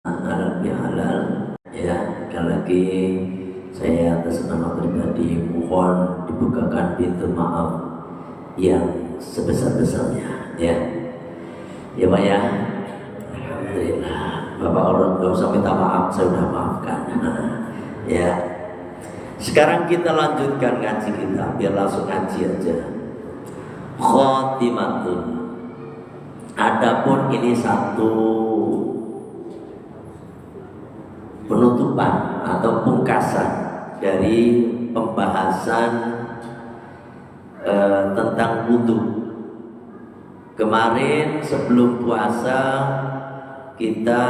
halal bihalal ya. Sekali lagi saya atas nama pribadi mohon dibukakan pintu maaf yang sebesar-besarnya ya. Ya Pak ya. Alhamdulillah. Bapak orang gak usah minta maaf, saya sudah maafkan. Ya. Sekarang kita lanjutkan ngaji kita, biar langsung ngaji aja. Khotimatun. Adapun ini satu penutupan atau pungkasan dari pembahasan tentang wudu. Kemarin sebelum puasa kita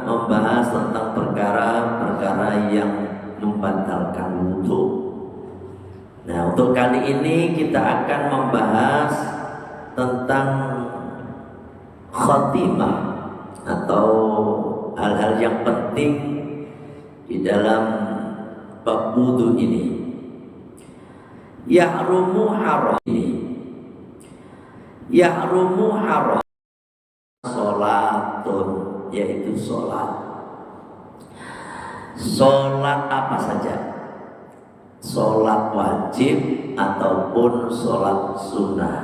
membahas tentang perkara-perkara yang membatalkan wudu. Nah, untuk kali ini kita akan membahas tentang khotimah atau hal-hal yang penting di dalam bab wudu ini. Yahrumu haram ini. Yahrumu haram sholatun, yaitu sholat. Sholat apa saja, sholat wajib ataupun sholat sunnah,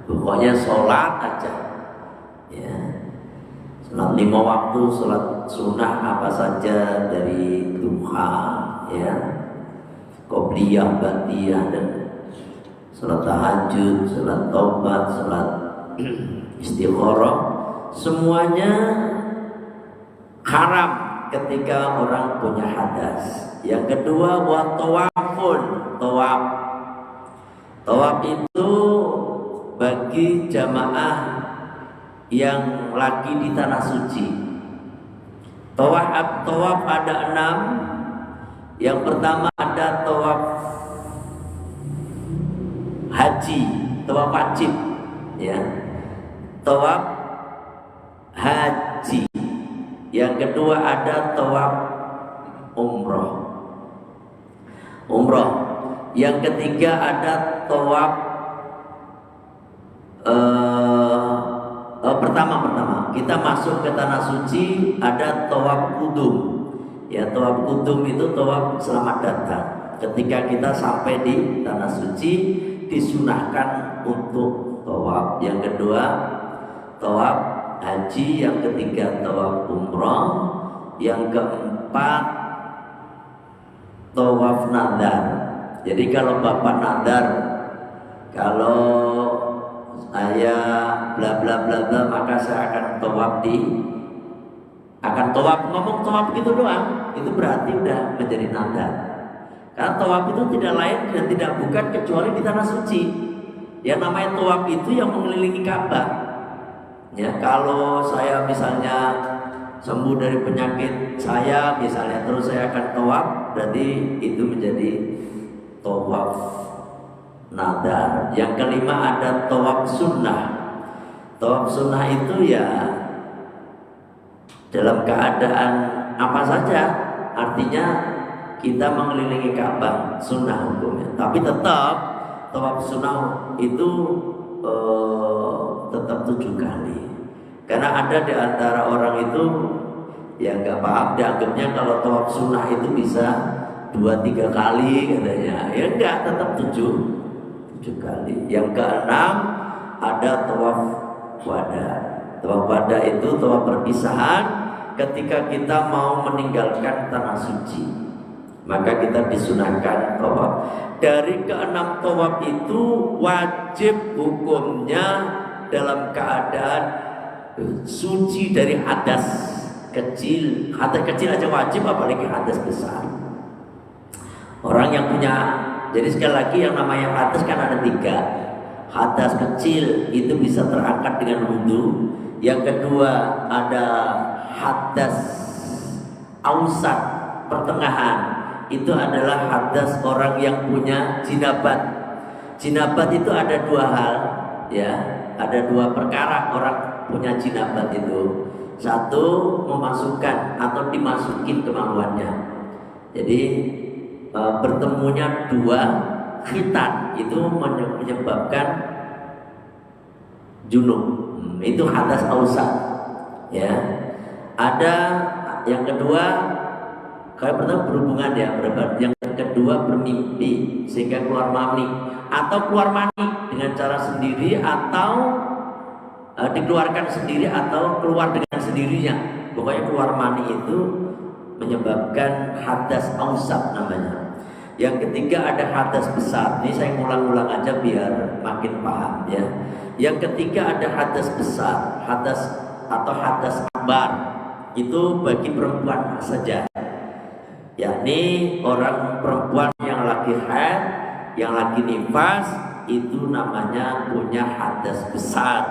pokoknya sholat aja ya. Sholat 5 waktu, sholat sunnah apa saja dari duha ya, qobliyah, ba'diyah, dan sholat tahajud, sholat taubat, sholat istikharah, semuanya haram ketika orang punya hadas. Yang kedua, wa tawafun, tawaf. Tawaf itu bagi jamaah yang lagi di tanah suci. Tawaf ada 6. Yang pertama ada tawaf haji, tawaf wajib ya, tawaf haji. Yang kedua ada tawaf umroh. Yang ketiga ada tawaf pertama kita masuk ke tanah suci ada tawaf kudum. Ya, tawaf kudum itu tawaf selamat datang. Ketika kita sampai di tanah suci disunahkan untuk tawaf. Yang kedua tawaf haji, yang ketiga tawaf umrah, yang keempat tawaf nadar. Jadi kalau bapak nadar, kalau saya bla bla bla bla, maka saya akan tawaf ngomong tawaf gitu doang, itu berarti udah menjadi nadar. Karena tawaf itu tidak lain dan tidak bukan kecuali di tanah suci. Yang namanya tawaf itu yang mengelilingi Ka'bah. Ya, kalau saya misalnya sembuh dari penyakit saya misalnya, terus saya akan tawaf, berarti itu menjadi tawaf nadar. Yang kelima ada tawaf sunnah. Tawaf sunnah itu ya dalam keadaan apa saja, artinya kita mengelilingi Ka'bah, sunnah hukumnya. Tapi tetap tawaf sunnah itu tetap 7 kali. Karena ada di antara orang itu yang nggak paham, dianggapnya kalau tawaf sunnah itu bisa 2-3 kali katanya. Ya enggak, tetap 7 kali. Yang keenam ada tawaf wada. Tawaf wada itu tawaf perpisahan ketika kita mau meninggalkan tanah suci, maka kita disunahkan tawaf. Dari keenam tawaf itu wajib hukumnya dalam keadaan suci dari hadas kecil. Hadas kecil aja wajib, apalagi hadas besar. Orang yang punya, jadi sekali lagi yang namanya hadas kan ada 3. Hadas kecil itu bisa terangkat dengan wudu. Yang kedua ada hadas ausat, pertengahan, itu adalah hadas orang yang punya jinabat. Jinabat itu ada 2 hal ya, ada 2 perkara orang punya jinabat itu. Satu, memasukkan atau dimasukin kemaluannya. Jadi bertemunya 2 khitan itu menyebabkan junub. Itu hadas ausat ya. Ada yang kedua, kalau pertama berhubungan ya, yang kedua bermimpi sehingga keluar mani, atau keluar mani dengan cara sendiri, atau dikeluarkan sendiri, atau keluar dengan sendirinya. Pokoknya keluar mani itu menyebabkan hadas ausab namanya. Yang ketiga ada hadas besar. Ini saya ngulang-ulang aja biar makin paham ya. Yang ketiga ada hadas besar, hadas atau hadas akbar. Itu bagi perempuan saja, yakni orang perempuan yang lagi haid, yang lagi nifas, itu namanya punya hadas besar.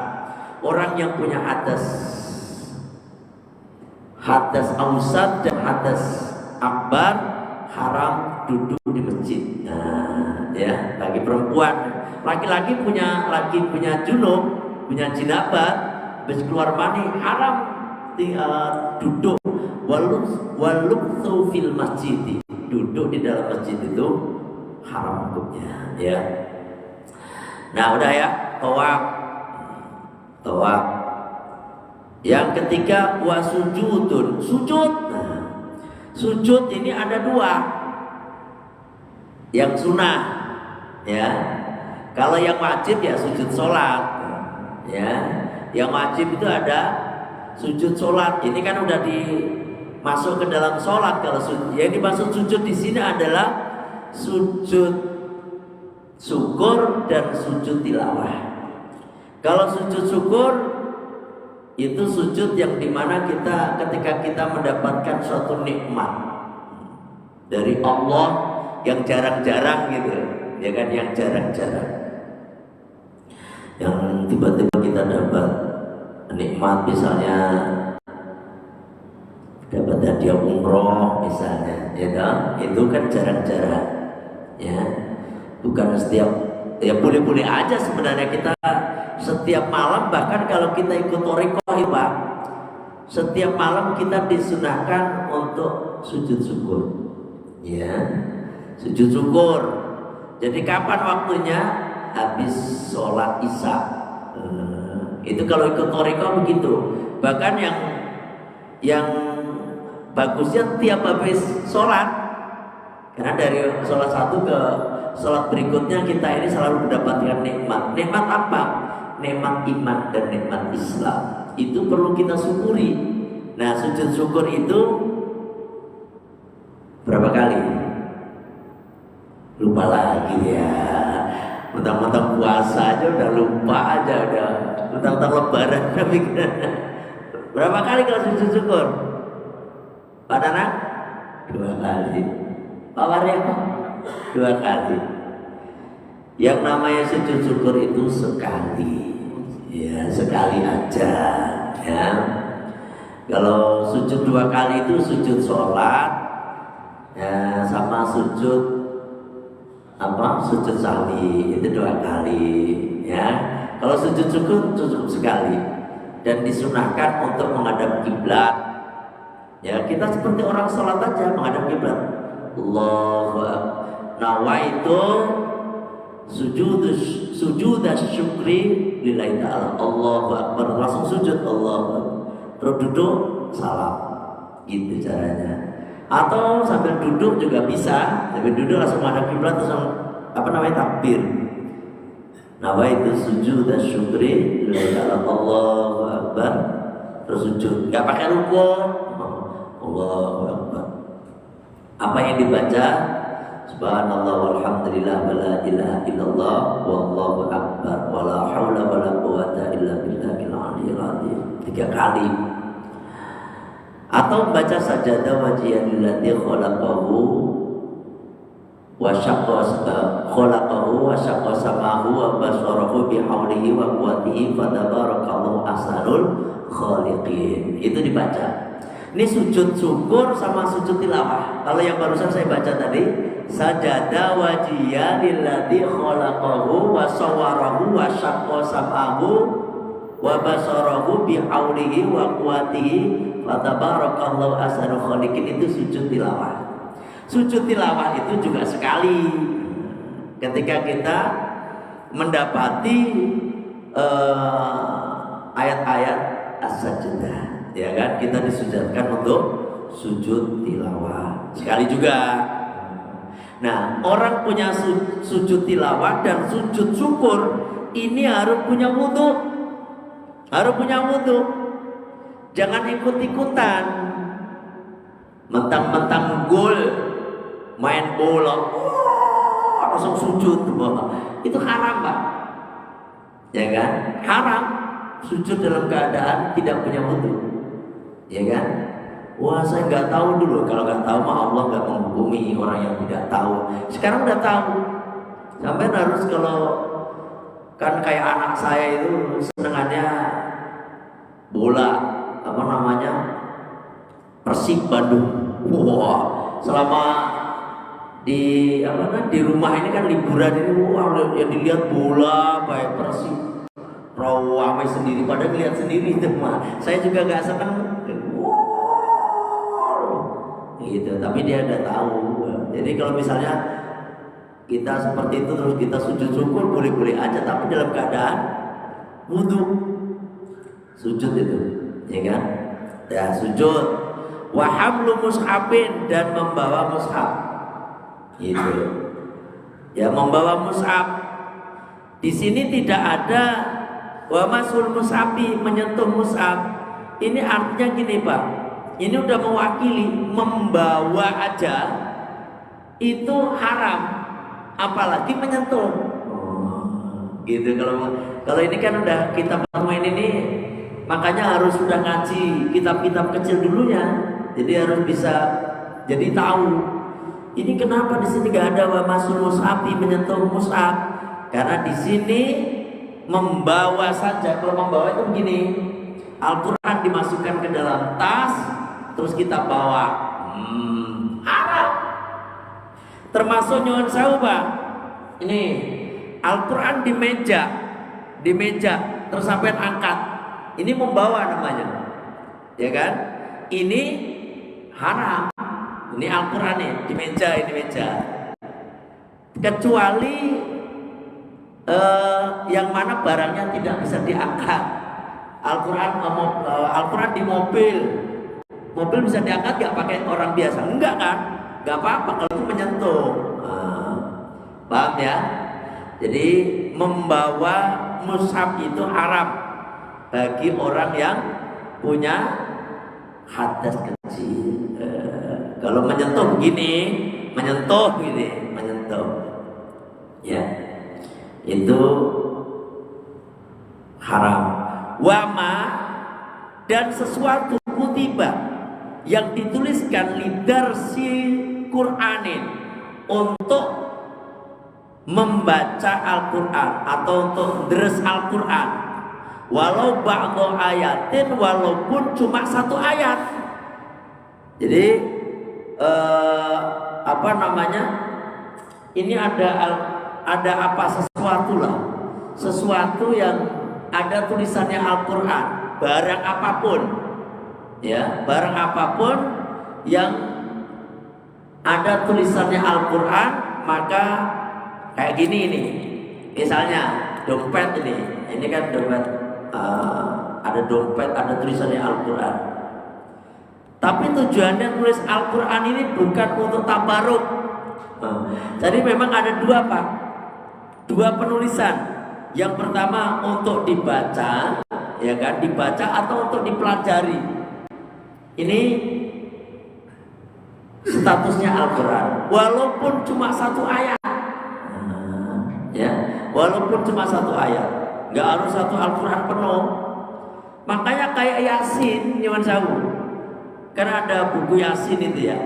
Orang yang punya hadas ausad dan hadas akbar haram duduk di masjid. Nah, ya bagi perempuan. Laki-laki punya junub, punya jinabah, habis keluar mani haram duduk walubthu fil masjid, duduk di dalam masjid itu haram hukumnya ya. Nah udah ya, tawaf. Yang ketiga wasujudun, sujud. Nah, sujud ini ada dua, yang sunnah ya. Kalau yang wajib ya sujud sholat ya. Yang wajib itu ada sujud sholat. Ini kan udah masuk ke dalam sholat. Kalau yang dimaksud sujud di sini adalah sujud syukur dan sujud tilawah. Kalau sujud syukur itu sujud yang dimana ketika kita mendapatkan suatu nikmat dari Allah yang jarang-jarang gitu ya kan, yang jarang-jarang, yang tiba-tiba kita dapat nikmat, misalnya dapat hadiah umroh misalnya ya kan, itu kan jarang-jarang ya, bukan setiap, ya boleh-boleh aja sebenarnya kita setiap malam. Bahkan kalau kita ikut thariqah Pak, setiap malam kita disunahkan untuk sujud syukur ya, sujud syukur. Jadi kapan waktunya? Habis sholat isya. Itu kalau ikut thariqah begitu. Bahkan yang bagusnya tiap habis sholat, karena dari sholat satu ke sholat berikutnya kita ini selalu mendapatkan nikmat. Nikmat apa? Nikmat iman dan nikmat Islam. Itu perlu kita syukuri. Nah sujud syukur itu berapa kali? Lupa lagi ya. Mentang-mentang puasa aja udah lupa aja, udah mentang-mentang lebaran. Berapa kali kalau sujud syukur? Pak Nana? 2 kali. Pak Warya? 2 kali. Yang namanya sujud syukur itu sekali, ya sekali aja ya. Kalau sujud 2 kali itu sujud sholat ya, sama sujud sujud sahwi itu 2 kali ya. Kalau sujud syukur cukup sekali dan disunahkan untuk menghadap kiblat ya. Kita seperti orang sholat aja menghadap kiblat. Allahu Akbar. Nawaitu sujud syukri lillahi ta'ala. Allahu Akbar, langsung sujud Allahu Akbar, terus duduk salam, gitu caranya. Atau sambil duduk juga bisa, sambil duduk langsung menghadap kiblat terus takbir. Nawaitu sujud syukri lillahi ta'ala, Allahu Akbar, terus sujud, nggak pakai rukuk. Allahu Akbar. Apa yang dibaca? Subhanallah walhamdulillah wala ilaha illallah wallahu akbar wala haula wala quwata illa billahil aliyyil azim 3 kali. Atau baca sajadah wajihan lillati khalaqahu wa syaqqa samahu wa basarahu bihaulihi wa quwwatihi fatabarakallahu ahsanul khaliqin. Itu dibaca. Ini sujud syukur sama sujud tilawah. Kalau yang barusan saya baca tadi, sajada wajhiya lillati khalaqahu wa sawwarahu wa syaqqa sam'ahu wa basarahu bihaulihi wa quwwatihi fatabarakallahu ahsanul khaliqin. Itu sujud tilawah. Sujud tilawah itu juga sekali ketika kita mendapati ayat-ayat as-sajdah ya kan? Kita disujudkan untuk sujud tilawah. Sekali juga. Nah, orang punya sujud tilawah dan sujud syukur ini harus punya wudu. Harus punya wudu. Jangan ikut-ikutan. Mentang-mentang gol main bola, langsung sujud. Itu haram, Pak. Ya kan? Haram sujud dalam keadaan tidak punya wudu. Ya kan? Wah, saya nggak tahu dulu. Kalau nggak tahu mah Allah nggak menghukumi orang yang tidak tahu. Sekarang udah tahu. Sampai harus, kalau kan kayak anak saya itu senengannya bola, apa namanya, Persib Bandung. Wah, selama di rumah ini kan liburan ini, wah, yang dilihat bola baik Persib, ramai sendiri, pada lihat sendiri itu mah. Saya juga nggak seneng. Gitu, tapi dia udah tahu. Jadi kalau misalnya kita seperti itu terus kita sujud syukur boleh-boleh aja, tapi dalam keadaan wudu. Sujud itu, ya kan? Ya, sujud. Wa hamlu mushafin, dan membawa mushaf. Gitu. Ya, membawa mushaf. Di sini tidak ada wa masul mushafi, menyentuh mushaf. Ini artinya gini, Pak. Ini udah mewakili membawa aja itu haram, apalagi menyentuh. Gitu. Kalau ini kan udah kitab main ini, makanya harus sudah ngaji kitab-kitab kecil dulunya. Jadi harus bisa jadi tahu. Ini kenapa di sini gak ada wa masul mushafi, menyentuh mushaf? Karena di sini membawa saja. Kalau membawa itu begini, Al-Quran dimasukkan ke dalam tas, terus kita bawa, haram. Termasuk nyuwun sewu, Pak. Ini Al-Quran di meja, terus sampai angkat. Ini membawa namanya, ya kan? Ini haram. Ini Al-Quran nih di meja, ini meja. Kecuali yang mana barangnya tidak bisa diangkat. Al-Quran di mobil bisa diangkat gak pakai orang biasa? Enggak kan? Gak apa-apa kalau itu menyentuh. Paham ya? Jadi membawa mushaf itu haram bagi orang yang punya hadas kecil. Kalau menyentuh gini, ya, itu haram. Wama, dan sesuatu kutiba yang dituliskan lidarsi Qur'anin, untuk membaca Al-Quran atau untuk deres Al-Quran, walau ba'dhu ayatin, walaupun cuma satu ayat. Jadi ini ada apa, sesuatu yang ada tulisannya Al-Quran, barang apapun, ya, barang apapun yang ada tulisannya Al-Quran, maka kayak gini ini, misalnya dompet ini kan dompet, ada dompet, ada tulisannya Al-Quran. Tapi tujuannya tulis Al-Quran ini bukan untuk tabaruk. Jadi memang ada dua penulisan. Yang pertama untuk dibaca, ya kan, dibaca atau untuk dipelajari. Ini statusnya Al-Quran, walaupun cuma satu ayat. Ya, walaupun cuma satu ayat, nggak harus satu Al-Quran penuh. Makanya kayak Yasin, nyuwun sewu. Karena ada buku Yasin itu ya.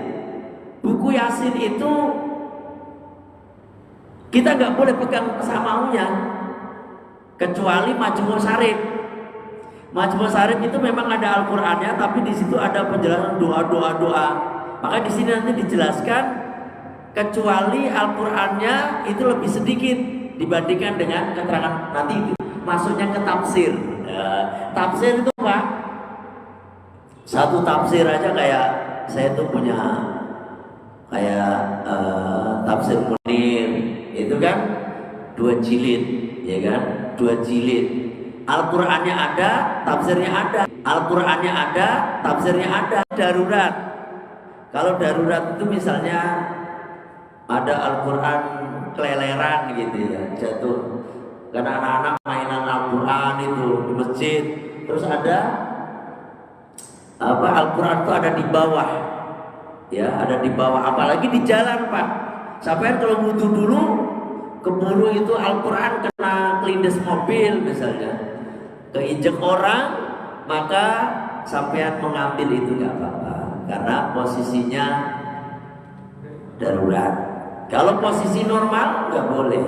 Buku Yasin itu kita nggak boleh pegang samaunya, kecuali Majmu' Syarif. Majmu' Syarif itu memang ada Al-Qur'annya, tapi di situ ada penjelasan doa. Maka di sini nanti dijelaskan, kecuali Al-Qur'annya itu lebih sedikit dibandingkan dengan keterangan nanti itu masuknya ke tafsir. Tafsir itu Pak, satu tafsir aja kayak saya tuh punya kayak tafsir Munir itu kan 2 jilid, ya kan, 2 jilid. Al-Qur'annya ada, tafsirnya ada. Al-Qur'annya ada, tafsirnya ada. Darurat. Kalau darurat itu misalnya ada Al-Qur'an keleleran gitu ya, jatuh. Karena anak-anak mainan Al-Qur'an itu di masjid. Terus ada Al-Qur'an itu ada di bawah. Ya, ada di bawah, apalagi di jalan, Pak. Sampai kalau wudhu dulu keburu itu Al-Qur'an kena kelindes mobil misalnya, keinjek orang, maka sampean mengambil itu nggak apa-apa karena posisinya darurat. Kalau posisi normal nggak boleh,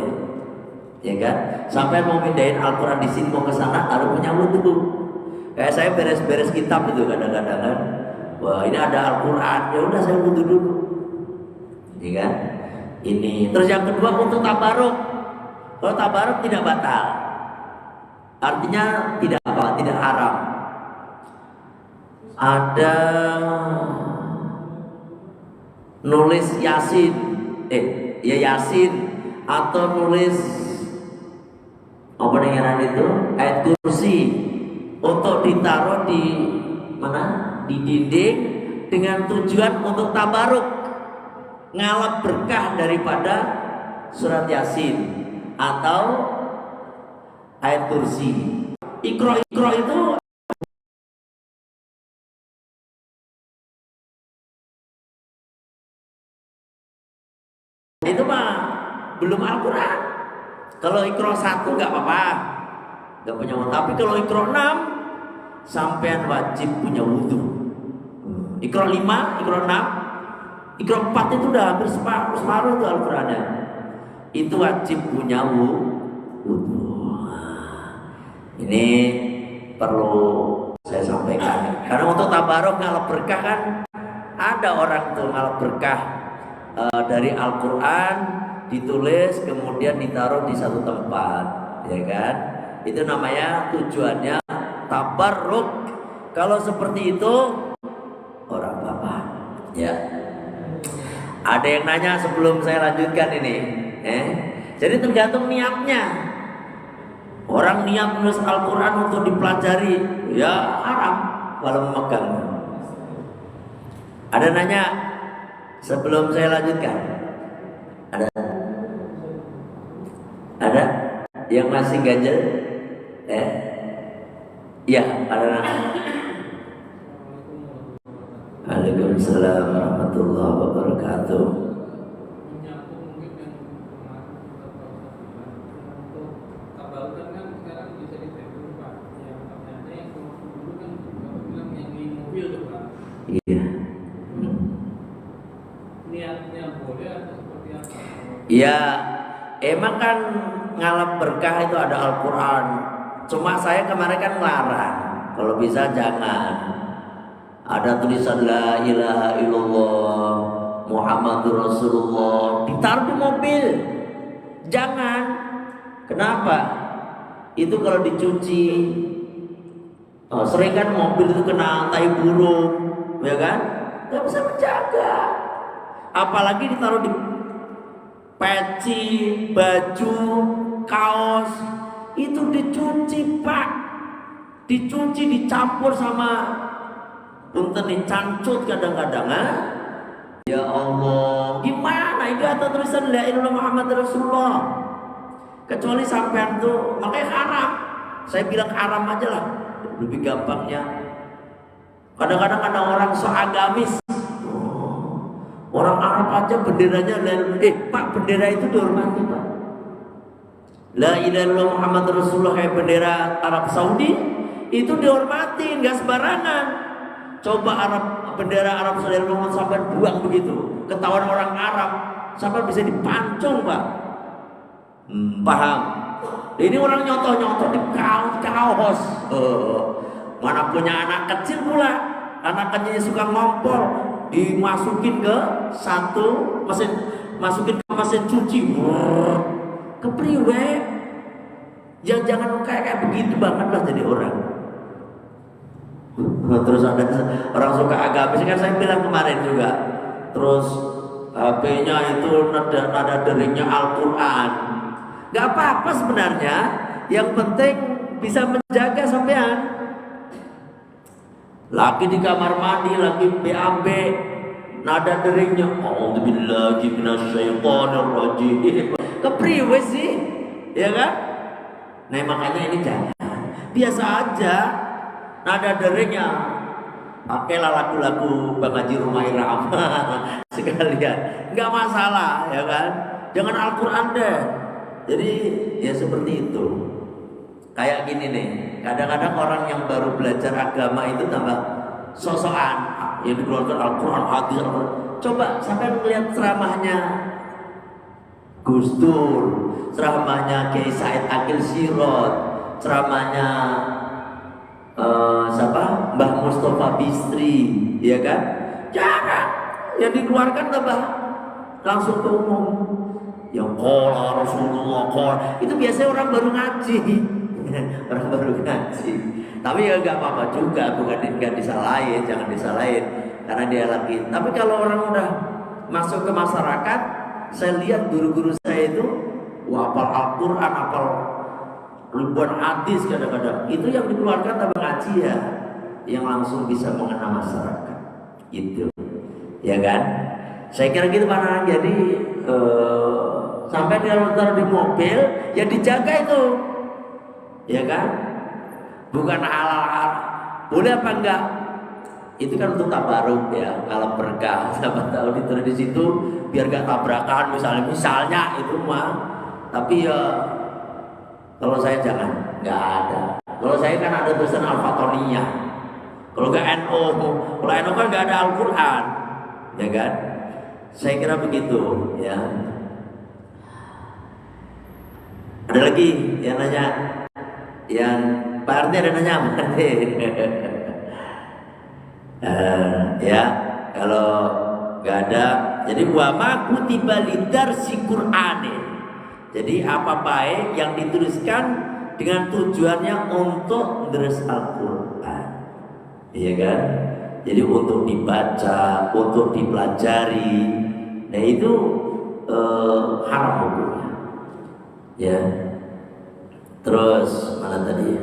ya kan? Sampean mau pindahin Al-Qur'an di sini mau ke sana harus punya wudhu. Kayak saya beres-beres kitab itu kadang-kadang kan, wah ini ada Al-Qur'an, ya udah saya wudhu dulu, ya kan? Ini. Terus yang kedua untuk tabaruk. Kalau tabaruk tidak batal, artinya tidak apa, tidak haram. Ada nulis Yasin, ya Yasin, atau nulis apa namanya itu ayat kursi untuk ditaruh di mana, di dinding dengan tujuan untuk tabaruk, ngalap berkah daripada surat Yasin atau ayat kursi. Iqra itu mah belum Al-Qur'an. Kalau Iqra 1 nggak apa-apa, nggak punya wudhu. Tapi kalau Iqra 6 sampean wajib punya wudhu. Iqra 5, Iqra 6, Iqra 4 itu udah hampir separuh tuh Al-Qur'annya. Itu wajib punya wudhu. Ini perlu saya sampaikan. Karena untuk tabaruk ngalap berkah kan, ada orang tuh ngalap berkah dari Al-Qur'an ditulis kemudian ditaruh di satu tempat, ya kan? Itu namanya tujuannya tabarruk. Kalau seperti itu orang apa? Ya. Ada yang nanya sebelum saya lanjutkan ini, jadi tergantung niatnya. Orang niat menulis Al-Qur'an untuk dipelajari, ya haram kalau memegang. Ada nanya sebelum saya lanjutkan? Ada yang masih ganjel? Ya, ada nanya. Waalaikumsalam warahmatullahi wabarakatuh. Iya. Niatnya boleh atau seperti apa? Ya, emang kan ngalap berkah itu ada Al-Qur'an. Cuma saya kemarin kan melarang, kalau bisa jangan. Ada tulisan la ilaha illallah Muhammadur Rasulullah ditaruh di mobil. Jangan. Kenapa? Itu kalau dicuci, sering kan mobil itu kena tai burung, ya kan? Gak bisa menjaga. Apalagi ditaruh di peci, baju, kaos, itu dicuci, Pak. Dicuci, dicampur sama punten dicancut kadang-kadang, ya Allah, gimana itu ada tulisan la ilaha illallah Muhammad Rasulullah. Kecuali sampean tuh, makanya haram. Saya bilang haram aja lah, lebih gampangnya. Kadang-kadang ada orang so agamis, orang Arab aja benderanya Pak, bendera itu dihormati, Pak. La ilaha illallah Muhammad Rasulullah kayak bendera Arab Saudi itu dihormati, nggak sembarangan. Coba bendera Arab Saudi sampai buang begitu, ketahuan orang Arab sampai bisa dipancung, Pak. Paham? Ini orang nyontoh-nyontoh di kaos. Mana punya anak kecil pula, anak kecilnya suka ngompol, dimasukin ke satu mesin, masukin ke mesin cuci, kepriwe. Jangan kayak begitu banget lah jadi orang. Terus ada orang suka agamis kan, saya bilang kemarin juga. Terus HP-nya itu nada deringnya Al-Qur'an. Gak apa-apa sebenarnya. Yang penting bisa menjaga sampean. Laki di kamar mandi, lagi BAB, nada deringnya A'udzubillahi minasyaitonirrajim. Kepriwe sih? Ya kan? Nah, makanya ini jangan. Biasa aja nada deringnya. Pakailah lagu-lagu Bang Haji Rumah Irama sekalian. Enggak masalah, ya kan? Jangan Al-Qur'an deh. Jadi ya seperti itu. Kayak gini nih, kadang-kadang orang yang baru belajar agama itu tambah sosokan, yang dikeluarkan Al-Quran, hadis. Coba sampai melihat ceramahnya Gus Dur, ceramahnya Kiai Said Akil Sirot, ceramahnya siapa? Mbah Mustafa Bisri, ya kan? Jangan, yang dikeluarkan tambah langsung ke umum. Yang qala Rasulullah qala, itu biasanya orang baru ngaji. Orang baru ngaji, tapi ya nggak apa-apa juga, bukan nggak disalahin, jangan disalahin karena dia lagi. Tapi kalau orang udah masuk ke masyarakat, saya lihat guru-guru saya itu hafal Al-Quran, hafal ribuan hadis kadang-kadang, itu yang dikeluarkan tambah ngaji ya, yang langsung bisa mengena masyarakat, itu, ya kan? Saya kira gitu Pak. Jadi sampai dia taruh di mobil, ya dijaga itu. Ya kan? Bukan halal. Boleh apa enggak? Itu kan untuk tabaruk ya, kalau berkah. Siapa tahu ditaruh di situ biar enggak tabrakan misalnya itu mah. Tapi ya kalau saya jangan, enggak ada. Kalau saya kan ada tulisan Al-Fatoniyah. Kalau enggak NU, kalau NU kan enggak ada Al-Qur'an. Ya kan? Saya kira begitu, ya. Ada lagi yang nanya? Yang Pak RT ada nanya Pak RT. Ya, kalau nggak ada, jadi wa ma kutiba lidarsi Qur'anin. Jadi apa baik yang dituliskan dengan tujuannya untuk deres Al-Qur'an. Iya kan? Jadi untuk dibaca, untuk dipelajari. Nah itu haram hukumnya. Ya. Terus mana tadi?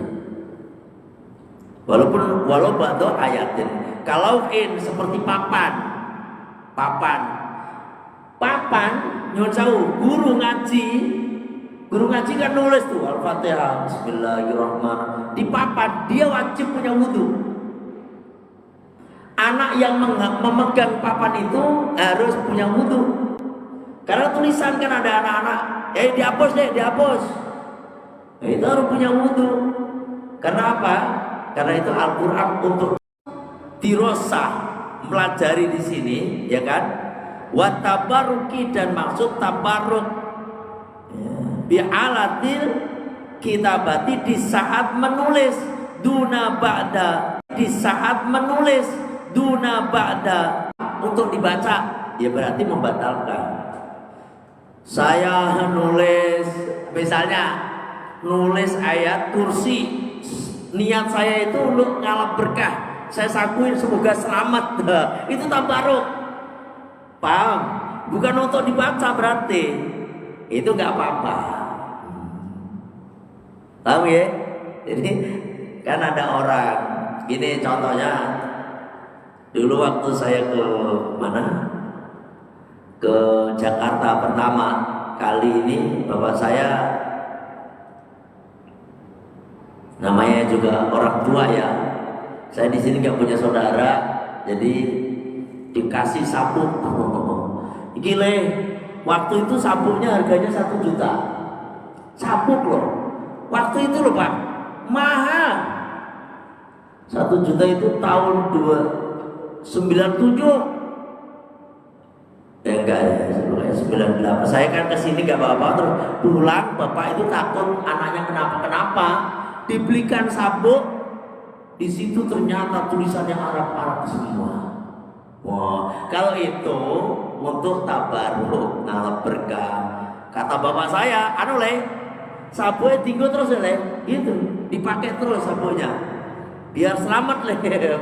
Walau ba'da ayatin. Kalau seperti papan, nyuwun sewu, guru ngaji kan nulis tuh Al-Fatihah, Bismillahirrahmanirrahim. Di papan dia wajib punya wudu. Anak yang memegang papan itu harus punya wudu. Karena tulisan kan ada anak-anak, dihapus deh, dihapus. Nah, itu harus punya wudu. Karena apa? Karena itu Al-Quran untuk dirosah, mempelajari di sini, ya kan? Wa tabaruki, dan maksud tabaruk bi'alatil kitabati, di saat menulis, duna ba'da, di saat menulis, duna ba'da, untuk dibaca, ya berarti membatalkan. Saya nulis, misalnya nulis ayat kursi, niat saya itu untuk ngalap berkah, saya sakuin semoga selamat, itu tabaruk, paham? Bukan untuk dibaca, berarti itu nggak apa-apa, tahu ya? Jadi kan ada orang, ini contohnya, dulu waktu saya ke mana? Ke Jakarta pertama kali ini, bapak saya namanya juga orang tua ya. Saya di sini nggak punya saudara, jadi dikasih sabuk. Gile, waktu itu sabuknya harganya 1 juta. Sabuk loh. Waktu itu loh Pak, mahal. 1 juta itu tahun 97. Enggak ya, 98. Saya kan kesini nggak bawa-bawa, terus pulang bapak itu takut anaknya kenapa-kenapa. Dibelikan sabuk, di situ ternyata tulisannya Arab-Arab semua. Wah, kalau itu untuk tabaruk, ngalap berkah. Kata bapak saya, sabuknya tinggal terus gitu, dipakai terus sabuknya, biar selamat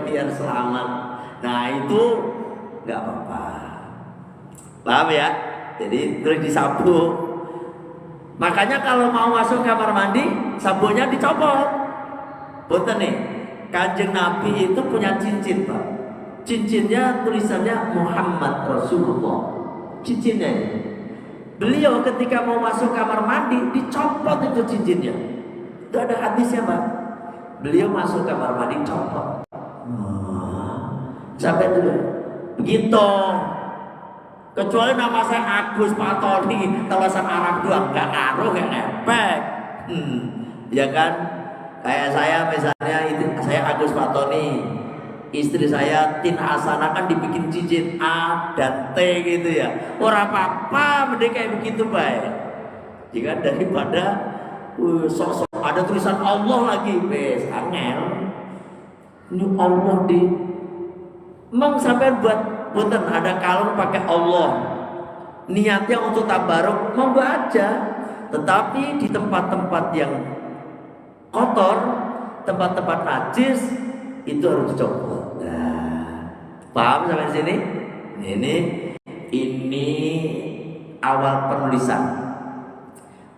biar selamat. Nah itu nggak apa-apa, paham ya? Jadi terus disabuk. Makanya kalau mau masuk kamar mandi, sabuknya dicopot. Punten nih, Kanjeng Nabi itu punya cincin, Pak. Cincinnya tulisannya Muhammad Rasulullah. Cincinnya ini. Beliau ketika mau masuk kamar mandi dicopot itu cincinnya. Itu ada hadisnya, Pak. Beliau masuk kamar mandi copot. Sampai dulu. Begitu. Kecuali nama saya Agus Patoni, tulisan Arab doang, nggak ngaruh, nggak ngepek. Ya kan? Kayak saya misalnya itu, saya Agus Patoni, istri saya Tin Hasanah kan dibikin cincin A dan T gitu ya. Orang apa-apa mending kayak begitu baik. Jika daripada sok-sok ada tulisan Allah lagi, bes angel. Ini Allah di emang sampai buatan ada kalung pakai Allah. Niatnya untuk tabaruk, monggo aja. Tetapi di tempat-tempat yang kotor, tempat-tempat najis itu harus dicopot. Nah, paham sampai sini? Ini awal penulisan.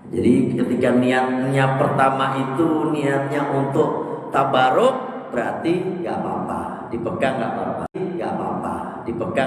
Jadi ketika niatnya pertama itu niatnya untuk tabaruk, berarti nggak apa-apa, dipegang nggak apa-apa, nggak apa-apa, dipegang